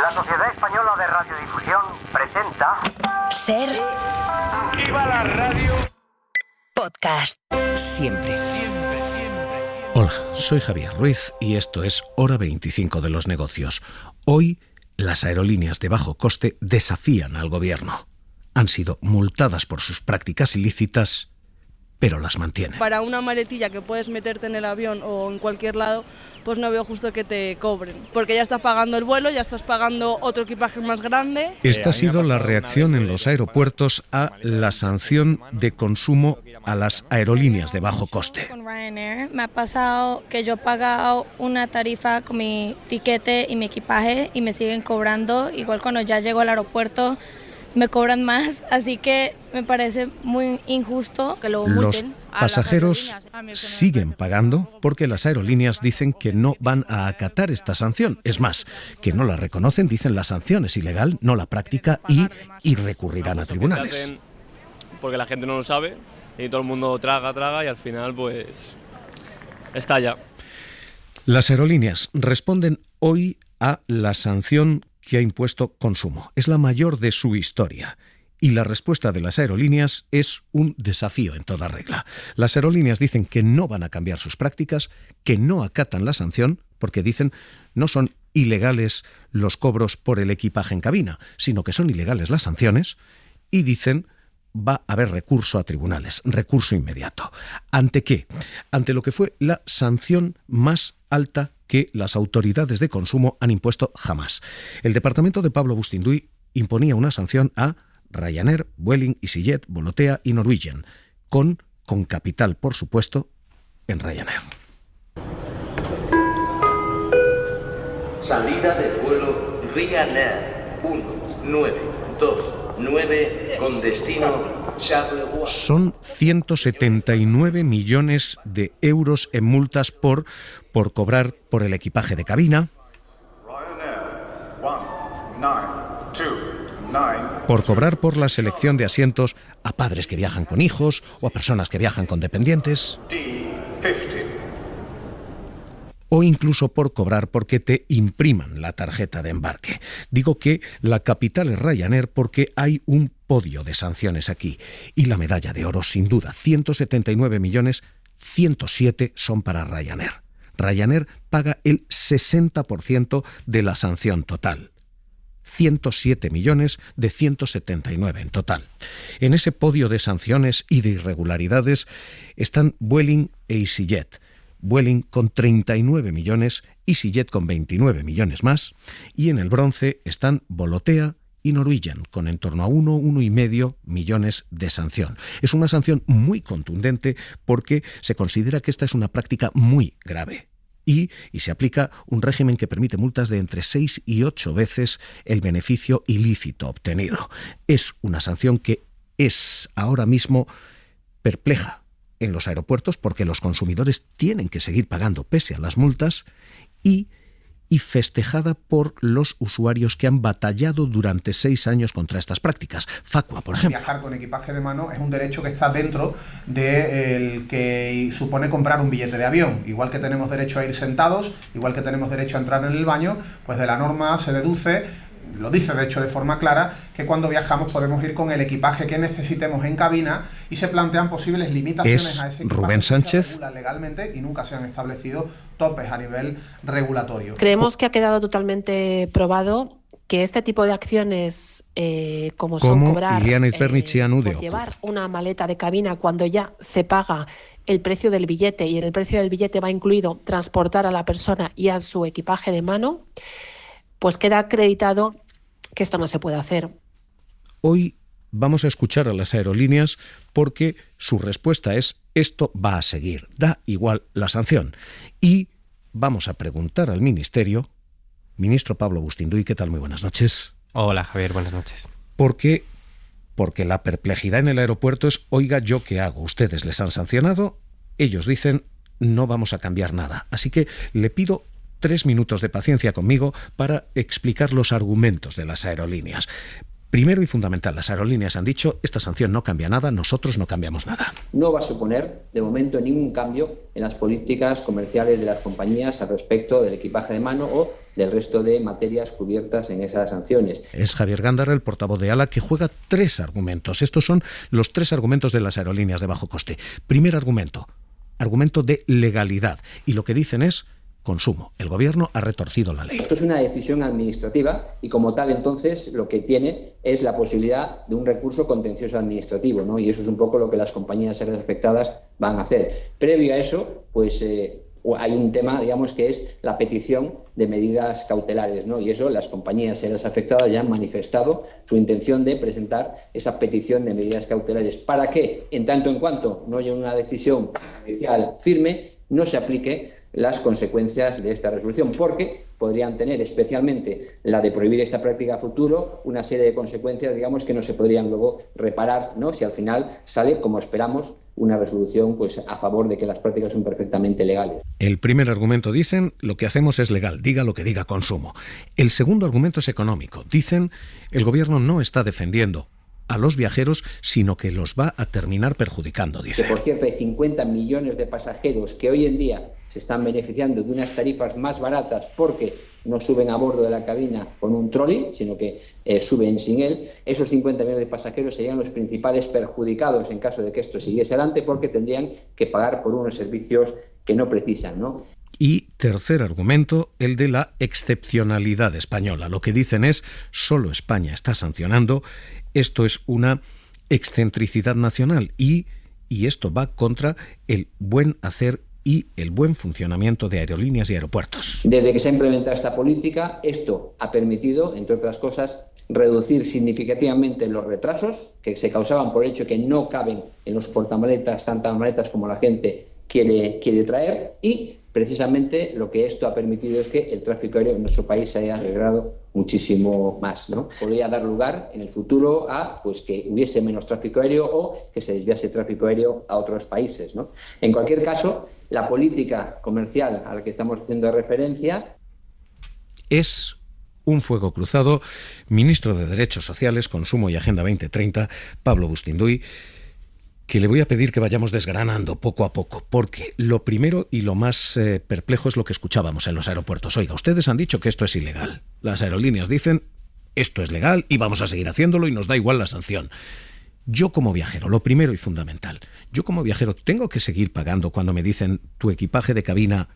La Sociedad Española de Radiodifusión presenta... Ser. ¡Viva la radio! Podcast. Siempre. Hola, soy Javier Ruiz y esto es Hora 25 de los negocios. Hoy, las aerolíneas de bajo coste desafían al gobierno. Han sido multadas por sus prácticas ilícitas, pero las mantienen. Para una maletilla que puedes meterte en el avión o en cualquier lado, pues no veo justo que te cobren. Porque ya estás pagando el vuelo, ya estás pagando otro equipaje más grande. Esta ha sido la reacción en los aeropuertos a la sanción de consumo a las aerolíneas de bajo coste. Con Ryanair me ha pasado que yo he pagado una tarifa con mi tiquete y mi equipaje y me siguen cobrando. Igual cuando ya llego al aeropuerto me cobran más, así que me parece muy injusto que lo multen. Los pasajeros siguen pagando porque las aerolíneas dicen que no van a acatar esta sanción. Es más, que no la reconocen, dicen la sanción es ilegal, no la práctica y recurrirán a tribunales. Porque la gente no lo sabe y todo el mundo traga y al final pues estalla. Las aerolíneas responden hoy a la sanción que ha impuesto Consumo. Es la mayor de su historia. Y la respuesta de las aerolíneas es un desafío en toda regla. Las aerolíneas dicen que no van a cambiar sus prácticas, que no acatan la sanción, porque dicen no son ilegales los cobros por el equipaje en cabina, sino que son ilegales las sanciones, y dicen va a haber recurso a tribunales, recurso inmediato. ¿Ante qué? Ante lo que fue la sanción más alta que las autoridades de consumo han impuesto jamás. El departamento de Pablo Bustinduy imponía una sanción a Ryanair, Vueling, EasyJet, Volotea y Norwegian, con capital, por supuesto, en Ryanair. Salida del vuelo Ryanair 1929 con destino Charleroi. Son 179 millones de euros en multas por cobrar por el equipaje de cabina, por cobrar por la selección de asientos a padres que viajan con hijos o a personas que viajan con dependientes, o incluso por cobrar porque te impriman la tarjeta de embarque. Digo que la capital es Ryanair porque hay un podio de sanciones aquí. Y la medalla de oro, sin duda, 179 millones, 107 son para Ryanair. Ryanair paga el 60% de la sanción total. 107 millones de 179 en total. En ese podio de sanciones y de irregularidades están Vueling e EasyJet. Vueling con 39 millones, EasyJet con 29 millones más, y en el bronce están Volotea y Norwegian, con en torno a 1,5 millones de sanción. Es una sanción muy contundente porque se considera que esta es una práctica muy grave. Y se aplica un régimen que permite multas de entre 6 y 8 veces el beneficio ilícito obtenido. Es una sanción que es ahora mismo perpleja en los aeropuertos porque los consumidores tienen que seguir pagando pese a las multas y festejada por los usuarios que han batallado durante 6 años contra estas prácticas. Facua, por ejemplo. Viajar con equipaje de mano es un derecho que está dentro del que supone comprar un billete de avión. Igual que tenemos derecho a ir sentados, igual que tenemos derecho a entrar en el baño, pues de la norma se deduce, lo dice de hecho de forma clara, que cuando viajamos podemos ir con el equipaje que necesitemos en cabina y se plantean posibles limitaciones a ese equipaje. Rubén Sánchez. Que se regula legalmente y nunca se han establecido topes a nivel regulatorio. Creemos que ha quedado totalmente probado que este tipo de acciones como son cobrar por llevar una maleta de cabina cuando ya se paga el precio del billete y en el precio del billete va incluido transportar a la persona y a su equipaje de mano, pues queda acreditado que esto no se puede hacer. Hoy vamos a escuchar a las aerolíneas porque su respuesta es esto va a seguir, da igual la sanción. Y vamos a preguntar al Ministerio, ministro Pablo Bustinduy, ¿qué tal? Muy buenas noches. Hola Javier, buenas noches. Porque la perplejidad en el aeropuerto es, oiga, ¿yo qué hago? Ustedes les han sancionado, ellos dicen no vamos a cambiar nada. Así que le pido 3 minutos de paciencia conmigo para explicar los argumentos de las aerolíneas. Primero y fundamental, las aerolíneas han dicho, esta sanción no cambia nada, nosotros no cambiamos nada. No va a suponer, de momento, ningún cambio en las políticas comerciales de las compañías al respecto del equipaje de mano o del resto de materias cubiertas en esas sanciones. Es Javier Gándara, el portavoz de ALA, que juega 3 argumentos. Estos son los 3 argumentos de las aerolíneas de bajo coste. Primer argumento de legalidad. Y lo que dicen es consumo. El gobierno ha retorcido la ley. Esto es una decisión administrativa y como tal entonces lo que tiene es la posibilidad de un recurso contencioso administrativo, ¿no? Y eso es un poco lo que las compañías aéreas afectadas van a hacer. Previo a eso, pues hay un tema, digamos, que es la petición de medidas cautelares, ¿no? Y eso las compañías aéreas afectadas ya han manifestado su intención de presentar esa petición de medidas cautelares para que, en tanto en cuanto no haya una decisión judicial firme, no se aplique las consecuencias de esta resolución, porque podrían tener, especialmente la de prohibir esta práctica a futuro, una serie de consecuencias, digamos, que no se podrían luego reparar, ¿no? Si al final sale, como esperamos, una resolución pues a favor de que las prácticas son perfectamente legales. El primer argumento, dicen, lo que hacemos es legal, diga lo que diga consumo. El segundo argumento es económico. Dicen, el gobierno no está defendiendo a los viajeros, sino que los va a terminar perjudicando, dice. Que, por cierto, hay 50 millones de pasajeros que hoy en día se están beneficiando de unas tarifas más baratas porque no suben a bordo de la cabina con un trolley, sino que suben sin él. Esos 50 millones de pasajeros serían los principales perjudicados en caso de que esto siguiese adelante, porque tendrían que pagar por unos servicios que no precisan, ¿no? Y tercer argumento, el de la excepcionalidad española. Lo que dicen es, solo España está sancionando, esto es una excentricidad nacional y esto va contra el buen hacer y el buen funcionamiento de aerolíneas y aeropuertos. Desde que se ha implementado esta política, esto ha permitido, entre otras cosas, reducir significativamente los retrasos que se causaban por el hecho que no caben en los portamaletas tantas maletas como la gente quiere traer, y precisamente lo que esto ha permitido es que el tráfico aéreo en nuestro país se haya acelerado muchísimo más, ¿no? Podría dar lugar en el futuro a pues que hubiese menos tráfico aéreo o que se desviase tráfico aéreo a otros países, ¿no? En cualquier caso, la política comercial a la que estamos haciendo referencia es un fuego cruzado. Ministro de Derechos Sociales, Consumo y Agenda 2030, Pablo Bustinduy, que le voy a pedir que vayamos desgranando poco a poco, porque lo primero y lo más perplejo es lo que escuchábamos en los aeropuertos. Oiga, ustedes han dicho que esto es ilegal. Las aerolíneas dicen, esto es legal y vamos a seguir haciéndolo y nos da igual la sanción. Yo como viajero, lo primero y fundamental, yo como viajero tengo que seguir pagando cuando me dicen tu equipaje de cabina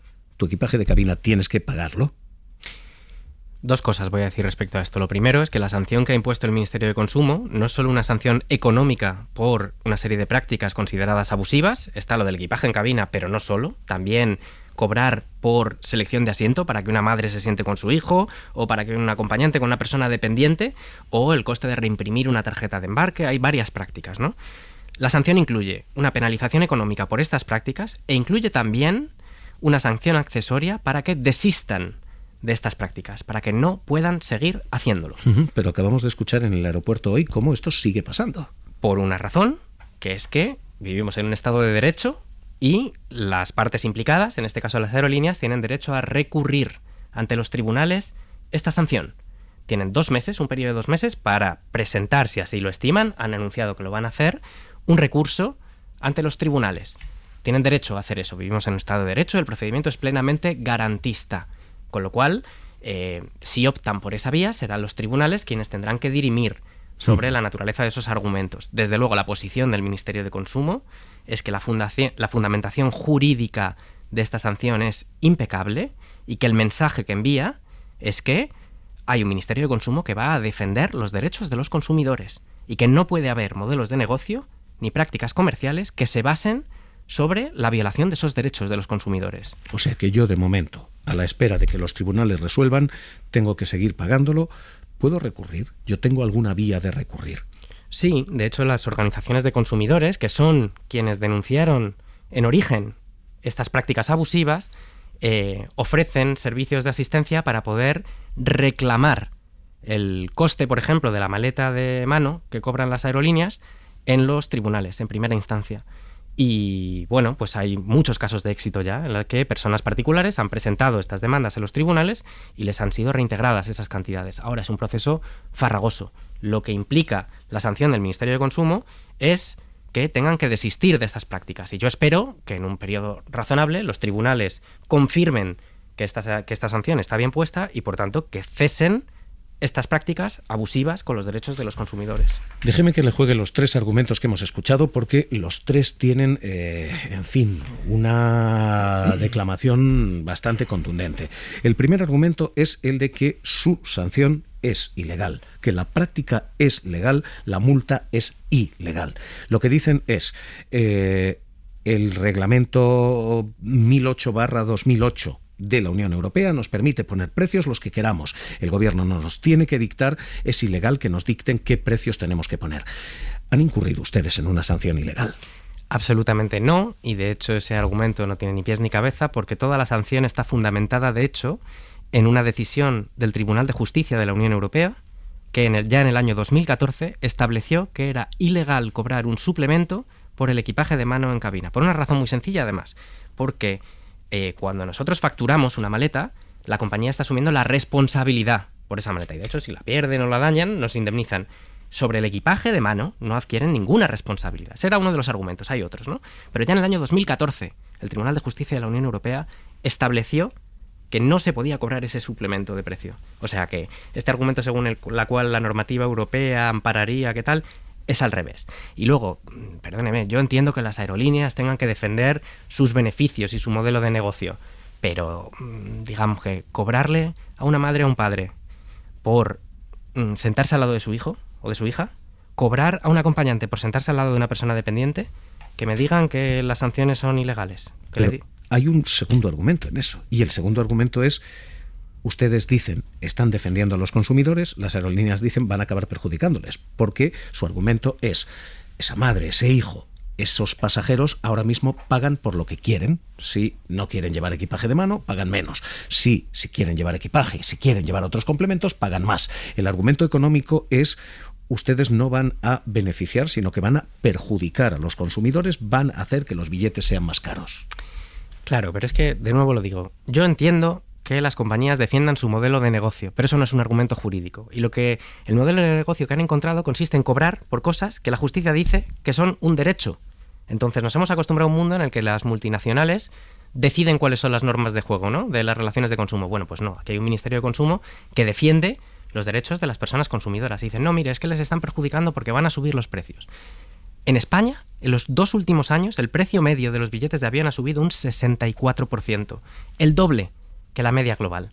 tienes que pagarlo. Dos cosas voy a decir respecto a esto. Lo primero es que la sanción que ha impuesto el Ministerio de Consumo no es solo una sanción económica por una serie de prácticas consideradas abusivas, está lo del equipaje en cabina, pero no solo, también cobrar por selección de asiento para que una madre se siente con su hijo, o para que un acompañante con una persona dependiente, o el coste de reimprimir una tarjeta de embarque. Hay varias prácticas, ¿no? La sanción incluye una penalización económica por estas prácticas e incluye también una sanción accesoria para que desistan de estas prácticas, para que no puedan seguir haciéndolo. Pero acabamos de escuchar en el aeropuerto hoy cómo esto sigue pasando. Por una razón, que es que vivimos en un estado de derecho y las partes implicadas, en este caso las aerolíneas, tienen derecho a recurrir ante los tribunales esta sanción. Tienen 2 meses, un periodo de 2 meses, para presentar, si así lo estiman, han anunciado que lo van a hacer, un recurso ante los tribunales. Tienen derecho a hacer eso. Vivimos en un estado de derecho, el procedimiento es plenamente garantista. Con lo cual, si optan por esa vía, serán los tribunales quienes tendrán que dirimir sobre la naturaleza de esos argumentos. Desde luego, la posición del Ministerio de Consumo es que la fundamentación jurídica de esta sanción es impecable y que el mensaje que envía es que hay un Ministerio de Consumo que va a defender los derechos de los consumidores y que no puede haber modelos de negocio ni prácticas comerciales que se basen sobre la violación de esos derechos de los consumidores. O sea que yo, de momento, a la espera de que los tribunales resuelvan, tengo que seguir pagándolo. ¿Puedo recurrir? ¿Yo tengo alguna vía de recurrir? Sí, de hecho las organizaciones de consumidores, que son quienes denunciaron en origen estas prácticas abusivas, ofrecen servicios de asistencia para poder reclamar el coste, por ejemplo, de la maleta de mano que cobran las aerolíneas en los tribunales, en primera instancia. Y bueno, pues hay muchos casos de éxito ya en los que personas particulares han presentado estas demandas en los tribunales y les han sido reintegradas esas cantidades. Ahora es un proceso farragoso. Lo que implica la sanción del Ministerio de Consumo es que tengan que desistir de estas prácticas. Y yo espero que en un periodo razonable los tribunales confirmen que esta sanción está bien puesta y, por tanto, que cesen estas prácticas abusivas con los derechos de los consumidores. Déjeme que le juegue los 3 argumentos que hemos escuchado, porque los 3 tienen, en fin, una declamación bastante contundente. El primer argumento es el de que su sanción es ilegal, que la práctica es legal, la multa es ilegal. Lo que dicen es el reglamento 1008/2008 de la Unión Europea nos permite poner precios los que queramos. El gobierno no nos tiene que dictar, es ilegal que nos dicten qué precios tenemos que poner. ¿Han incurrido ustedes en una sanción ilegal? Absolutamente no, y de hecho ese argumento no tiene ni pies ni cabeza, porque toda la sanción está fundamentada, de hecho, en una decisión del Tribunal de Justicia de la Unión Europea, que ya en el año 2014 estableció que era ilegal cobrar un suplemento por el equipaje de mano en cabina, por una razón muy sencilla además, porque cuando nosotros facturamos una maleta, la compañía está asumiendo la responsabilidad por esa maleta. Y de hecho, si la pierden o la dañan, nos indemnizan. Sobre el equipaje de mano no adquieren ninguna responsabilidad. Ese era uno de los argumentos, hay otros, ¿no? Pero ya en el año 2014, el Tribunal de Justicia de la Unión Europea estableció que no se podía cobrar ese suplemento de precio. O sea que este argumento según la cual la normativa europea ampararía, ¿qué tal?, es al revés. Y luego, perdóneme, yo entiendo que las aerolíneas tengan que defender sus beneficios y su modelo de negocio, pero digamos que cobrarle a una madre o a un padre por sentarse al lado de su hijo o de su hija, cobrar a un acompañante por sentarse al lado de una persona dependiente, que me digan que las sanciones son ilegales. Hay un segundo argumento en eso, y el segundo argumento es: ustedes dicen, están defendiendo a los consumidores, las aerolíneas dicen, van a acabar perjudicándoles, porque su argumento es, esa madre, ese hijo, esos pasajeros ahora mismo pagan por lo que quieren. Si no quieren llevar equipaje de mano, pagan menos. Si quieren llevar equipaje, si quieren llevar otros complementos, pagan más. El argumento económico es: ustedes no van a beneficiar, sino que van a perjudicar a los consumidores, van a hacer que los billetes sean más caros. Claro, pero es que, de nuevo lo digo, yo entiendo que las compañías defiendan su modelo de negocio, pero eso no es un argumento jurídico. Y el modelo de negocio que han encontrado consiste en cobrar por cosas que la justicia dice que son un derecho. Entonces nos hemos acostumbrado a un mundo en el que las multinacionales deciden cuáles son las normas de juego, ¿no?, de las relaciones de consumo. Bueno, pues no, aquí hay un Ministerio de Consumo que defiende los derechos de las personas consumidoras. Y dicen, no, mire, es que les están perjudicando porque van a subir los precios. En España, en los 2 últimos años, el precio medio de los billetes de avión ha subido un 64%, el doble que la media global.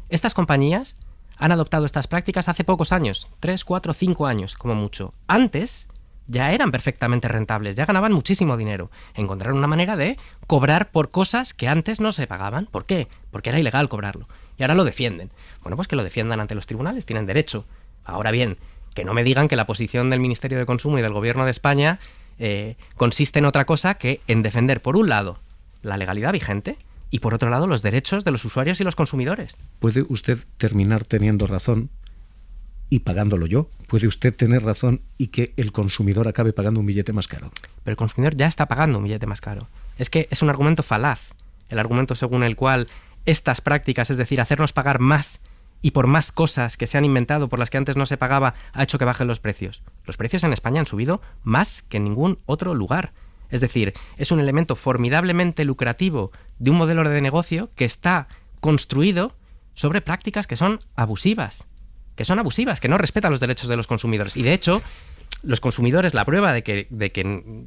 Estas compañías han adoptado estas prácticas hace pocos años, 3, 4, 5 años como mucho. Antes ya eran perfectamente rentables, ya ganaban muchísimo dinero. Encontraron una manera de cobrar por cosas que antes no se pagaban. ¿Por qué? Porque era ilegal cobrarlo. Y ahora lo defienden. Bueno, pues que lo defiendan ante los tribunales, tienen derecho. Ahora bien, que no me digan que la posición del Ministerio de Consumo y del Gobierno de España consiste en otra cosa que en defender, por un lado, la legalidad vigente, y por otro lado los derechos de los usuarios y los consumidores. ¿Puede usted terminar teniendo razón y pagándolo yo? ¿Puede usted tener razón y que el consumidor acabe pagando un billete más caro? Pero el consumidor ya está pagando un billete más caro. Es que es un argumento falaz, el argumento según el cual estas prácticas, es decir, hacernos pagar más y por más cosas que se han inventado por las que antes no se pagaba, ha hecho que bajen los precios. Los precios en España han subido más que en ningún otro lugar. Es decir, es un elemento formidablemente lucrativo de un modelo de negocio que está construido sobre prácticas que son abusivas, que no respetan los derechos de los consumidores. Y de hecho, los consumidores, la prueba de que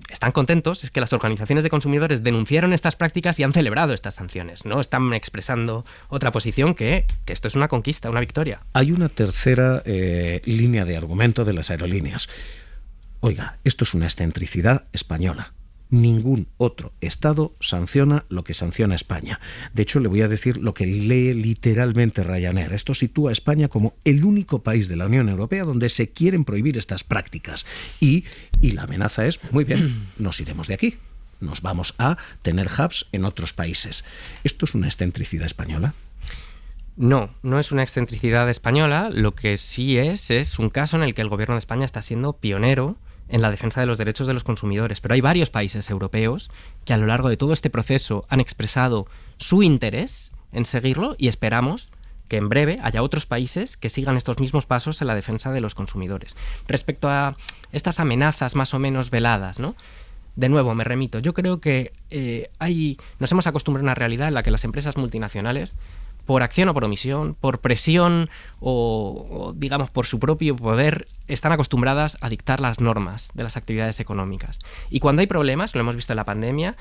están contentos es que las organizaciones de consumidores denunciaron estas prácticas y han celebrado estas sanciones. No están expresando otra posición que esto es una conquista, una victoria. Hay una tercera línea de argumento de las aerolíneas. Oiga, esto es una excentricidad española. Ningún otro Estado sanciona lo que sanciona España. De hecho, le voy a decir lo que lee literalmente Ryanair. Esto sitúa a España como el único país de la Unión Europea donde se quieren prohibir estas prácticas. Y la amenaza es, muy bien, nos iremos de aquí. Nos vamos a tener hubs en otros países. ¿Esto es una excentricidad española? No, no es una excentricidad española. Lo que sí es un caso en el que el Gobierno de España está siendo pionero en la defensa de los derechos de los consumidores, pero hay varios países europeos que a lo largo de todo este proceso han expresado su interés en seguirlo y esperamos que en breve haya otros países que sigan estos mismos pasos en la defensa de los consumidores. Respecto a estas amenazas más o menos veladas, ¿no? De nuevo, me remito. Yo creo que nos hemos acostumbrado a una realidad en la que las empresas multinacionales, por acción o por omisión, por presión o digamos por su propio poder, están acostumbradas a dictar las normas de las actividades económicas. Y cuando hay problemas, lo hemos visto en la pandemia,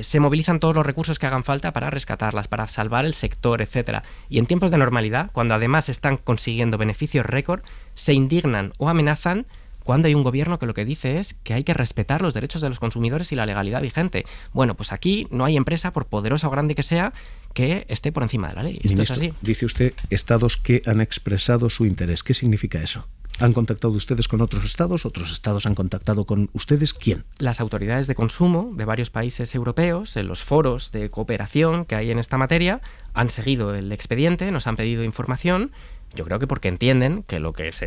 se movilizan todos los recursos que hagan falta para rescatarlas, para salvar el sector, etcétera. Y en tiempos de normalidad, cuando además están consiguiendo beneficios récord, se indignan o amenazan cuando hay un gobierno que lo que dice es que hay que respetar los derechos de los consumidores y la legalidad vigente. Bueno, pues aquí no hay empresa, por poderosa o grande que sea, que esté por encima de la ley. Esto Ministro, es así. Dice usted estados que han expresado su interés. ¿Qué significa eso? ¿Han contactado ustedes con otros estados? ¿Otros estados han contactado con ustedes? ¿Quién? Las autoridades de consumo de varios países europeos, en los foros de cooperación que hay en esta materia, han seguido el expediente, nos han pedido información. Yo creo que porque entienden que lo que es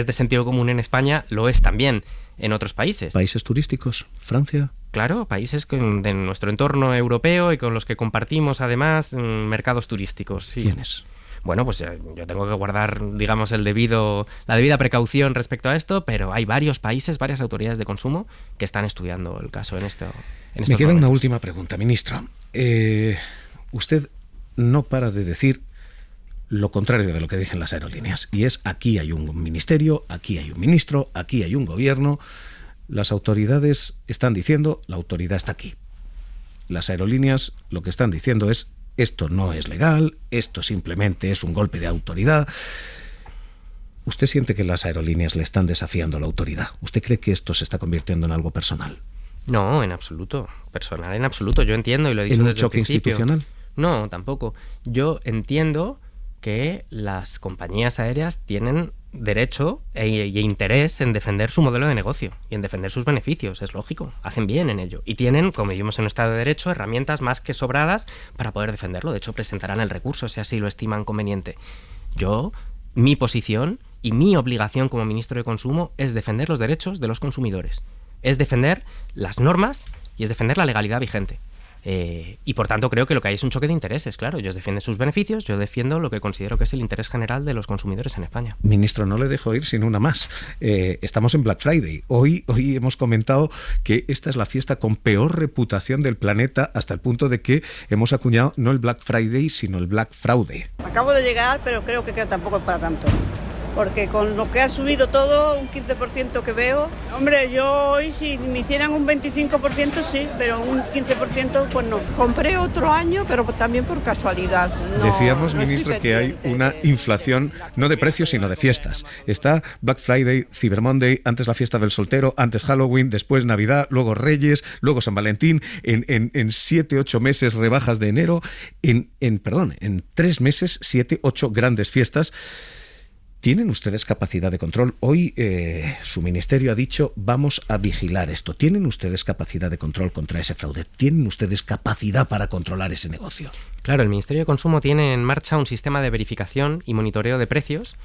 de sentido común en España lo es también en otros países. ¿Países turísticos? ¿Francia? Claro, países de nuestro entorno europeo y con los que compartimos además mercados turísticos. Sí. ¿Quiénes? Bueno, pues yo tengo que guardar, digamos, la debida precaución respecto a esto, pero hay varios países, varias autoridades de consumo que están estudiando el caso en estos Me queda momentos. una última pregunta, ministro. Usted no para de decir lo contrario de lo que dicen las aerolíneas, y es: aquí hay un ministerio, aquí hay un ministro, aquí hay un gobierno. Las autoridades están diciendo, la autoridad está aquí. Las aerolíneas lo que están diciendo es: esto no es legal, esto simplemente es un golpe de autoridad. ¿Usted siente que las aerolíneas le están desafiando a la autoridad? ¿Usted cree que esto se está convirtiendo en algo personal? No, en absoluto. Personal, en absoluto. Yo entiendo y lo he dicho ¿En un desde choque el principio. institucional? No, tampoco. Yo entiendo que las compañías aéreas tienen derecho e interés en defender su modelo de negocio y en defender sus beneficios, es lógico, hacen bien en ello y tienen, como vivimos en un Estado de Derecho, herramientas más que sobradas para poder defenderlo. De hecho, presentarán el recurso si así lo estiman conveniente. Mi posición y mi obligación como ministro de Consumo es defender los derechos de los consumidores, es defender las normas y es defender la legalidad vigente. Y por tanto creo que lo que hay es un choque de intereses, claro. Ellos defienden sus beneficios, yo defiendo lo que considero que es el interés general de los consumidores en España. Ministro, no le dejo ir sin una más. Estamos en Black Friday. Hoy hemos comentado que esta es la fiesta con peor reputación del planeta, hasta el punto de que hemos acuñado no el Black Friday, sino el Black Fraude. Acabo de llegar, pero creo que tampoco es para tanto. Porque con lo que ha subido todo, un 15% que veo, hombre, yo hoy si me hicieran un 25% sí, pero un 15% pues no. Compré otro año, pero también por casualidad. Decíamos, ministro, que hay una inflación no de precios, sino de fiestas. Está Black Friday, Cyber Monday, antes la fiesta del soltero, antes Halloween, después Navidad, luego Reyes, luego San Valentín, en 7-8 meses rebajas de enero, en 3 meses 7-8 grandes fiestas. ¿Tienen ustedes capacidad de control? Hoy su ministerio ha dicho: vamos a vigilar esto. ¿Tienen ustedes capacidad de control contra ese fraude? ¿Tienen ustedes capacidad para controlar ese negocio? Claro, el Ministerio de Consumo tiene en marcha un sistema de verificación y monitoreo de precios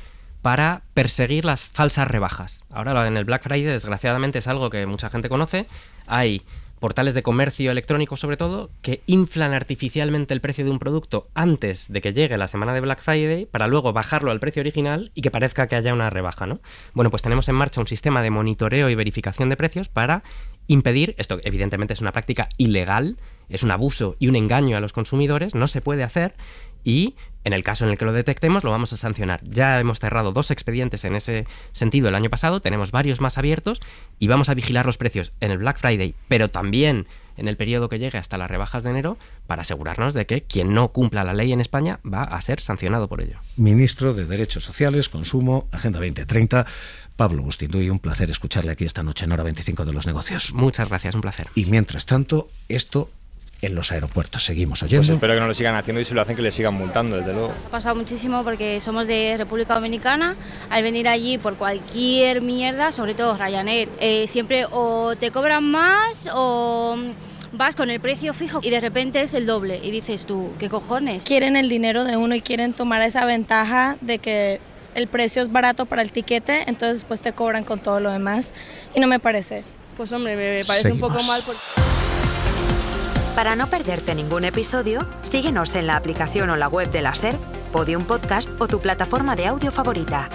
para perseguir las falsas rebajas. Ahora en el Black Friday, desgraciadamente, es algo que mucha gente conoce. Hay portales de comercio electrónico, sobre todo, que inflan artificialmente el precio de un producto antes de que llegue la semana de Black Friday para luego bajarlo al precio original y que parezca que haya una rebaja, ¿no? Bueno, pues tenemos en marcha un sistema de monitoreo y verificación de precios para impedir, esto evidentemente es una práctica ilegal, es un abuso y un engaño a los consumidores, no se puede hacer, y en el caso en el que lo detectemos lo vamos a sancionar. Ya hemos cerrado 2 expedientes en ese sentido el año pasado, tenemos varios más abiertos y vamos a vigilar los precios en el Black Friday, pero también en el periodo que llegue hasta las rebajas de enero, para asegurarnos de que quien no cumpla la ley en España va a ser sancionado por ello. Ministro de Derechos Sociales, Consumo, Agenda 2030, Pablo Bustinduy, un placer escucharle aquí esta noche en Hora 25 de los Negocios. Muchas gracias, un placer. Y mientras tanto, esto en los aeropuertos. Seguimos oyendo. Pues espero que no lo sigan haciendo y si lo hacen que le sigan multando, desde luego. Ha pasado muchísimo porque somos de República Dominicana. Al venir allí por cualquier mierda, sobre todo Ryanair, siempre o te cobran más o vas con el precio fijo y de repente es el doble y dices tú, ¿qué cojones? Quieren el dinero de uno y quieren tomar esa ventaja de que el precio es barato para el tiquete, entonces pues te cobran con todo lo demás y no me parece. Pues hombre, me parece un poco mal. Para no perderte ningún episodio, síguenos en la aplicación o la web de la SER, Podium Podcast o tu plataforma de audio favorita.